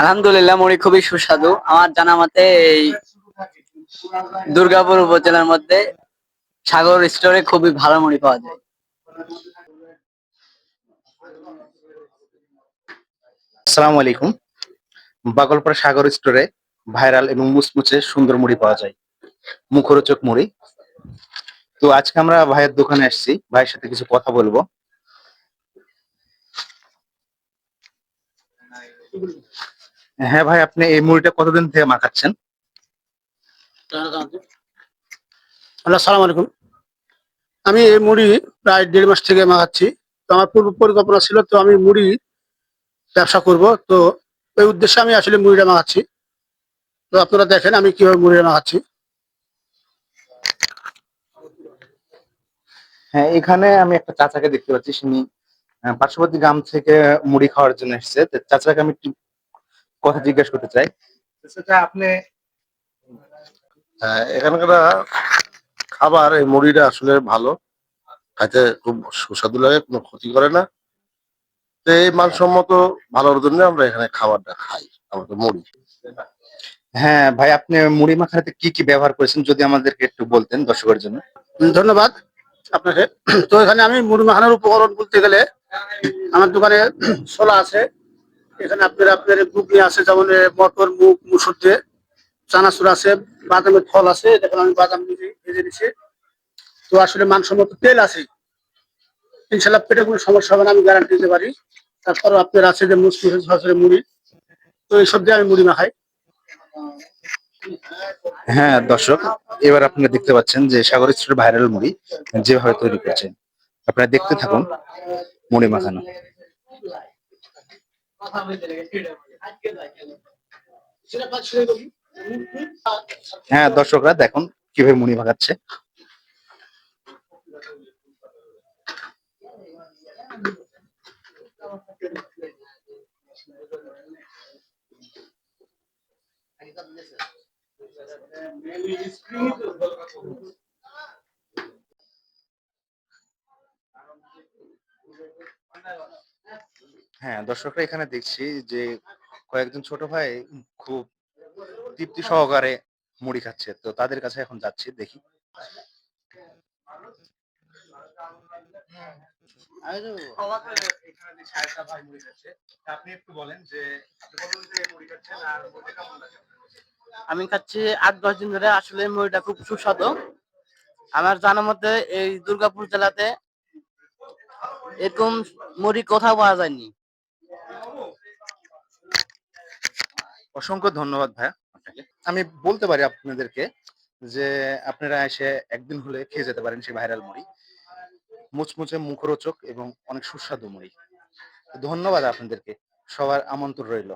আলহামদুলিল্লাহ, মুড়ি খুবই সুস্বাদু। আমার জানা মতে এই দুর্গাপুর উপজেলার মধ্যে সাগর স্টোরে খুবই ভালো মুড়ি পাওয়া যায়। আসসালামু আলাইকুম। বাগলপাড়া সাগর স্টোরে ভাইরাল এবং মুচমুচে সুন্দর মুড়ি পাওয়া যায়, মুখরোচক মুড়ি। তো আজকে আমরা ভাইয়ের দোকানে আসছি, ভাইয়ের সাথে কিছু কথা বলবো। হ্যাঁ ভাই, আপনি এই মুড়িটা কতদিন থেকে মাখাচ্ছেন? হ্যালো, আসসালামু আলাইকুম। আমি এই মুড়ি প্রায় ১.৫ মাস থেকে মাখাচ্ছি। তো আমার পূর্ব পরিকল্পনা ছিল, তো আমি মুড়ি ব্যবসা করব। তো ওই উদ্দেশ্যে আমি আসলে মুড়িটা মাখাচ্ছি। তো আপনারা দেখেন আমি কিভাবে মুড়িটা মাখাচ্ছি। হ্যাঁ, এখানে আমি একটা চাচাকে দেখতে পাচ্ছি, তিনি পার্শ্ববর্তী গ্রাম থেকে মুড়ি খাওয়ার জন্য এসেছে। তো চাচাকে আমি একটু কথা জিজ্ঞেস করতে চাই। তো চাচা, আপনি হ্যাঁ, এখানকার খাবার এই মুড়িটা আসলে ভালো, খাইতে খুব সুস্বাদু লাগে, কোনো ক্ষতি করে না। তো এই মানসম্মত ভালোর জন্য আমরা এখানে খাবারটা খাই, আমাদের মুড়ি। হ্যাঁ ভাই, আপনি মুড়ি মাখাতে কি কি ব্যবহার করেছেন যদি আমাদেরকে একটু বলতেন দর্শকের জন্য। ধন্যবাদ আপনাকে। তো এখানে আমি মুড়ি মাখানোর উপকরণ বলতে গেলে আমার দোকানে ছোলা আছে। এখানে আপনার ঘুগনি আছে, যেমন মটর, মুগ, মুসুর দিয়ে, চানাচুর আছে, বাদামের ফল আছে। দেখেন আমি বাদাম নিজে ভেজে দিচ্ছি। তো আসলে মানসম্মত তেল আছে। ইনশাল্লাহ পেটে কোনো সমস্যা হবে না, আমি গ্যারান্টি দিতে পারি। তারপর আপনার আছে যে মুসমুসে ঝরঝরে মুড়ি। তো এইসব দিয়ে আমি মুড়ি মাখাই। হ্যাঁ দর্শক, এবার আপনারা দেখতে পাচ্ছেন যে সাগর স্টোরের ভাইরাল মুড়ি যেভাবে তৈরি করছেন। আপনারা দেখতে থাকুন মুড়ি মাখানো। হ্যাঁ দর্শকরা দেখুন কিভাবে মুড়ি মাখাচ্ছে। হ্যাঁ দর্শকরা, এখানে দেখছি যে কয়েকজন ছোট ভাই খুব তৃপ্তি সহকারে মুড়ি খাচ্ছে। তো তাদের কাছে এখন যাচ্ছি, দেখি। আপনি একটু বলেন যে আপনি কতদিন থেকে মুড়ি খাচ্ছেন আর মুড়িটা কেমন লাগে? আমি খাচ্ছি ৮-১০ দিন ধরে। আসলে মুড়িটা খুব সুস্বাদু। আমার জানা মতে এই দুর্গাপুর জেলাতে এরকম মুড়ি কোথাও পাওয়া যায়নি। অসংখ্য ধন্যবাদ ভাইয়া আপনাকে। আমি বলতে পারি আপনাদেরকে যে আপনারা এসে একদিন হলে খেয়ে যেতে পারেন সেই ভাইরাল মুড়ি। মুচমুচে, মুখরোচক এবং অনেক সুস্বাদু মুড়ি। ধন্যবাদ আপনাদেরকে। সবার আমন্ত্রণ রইল।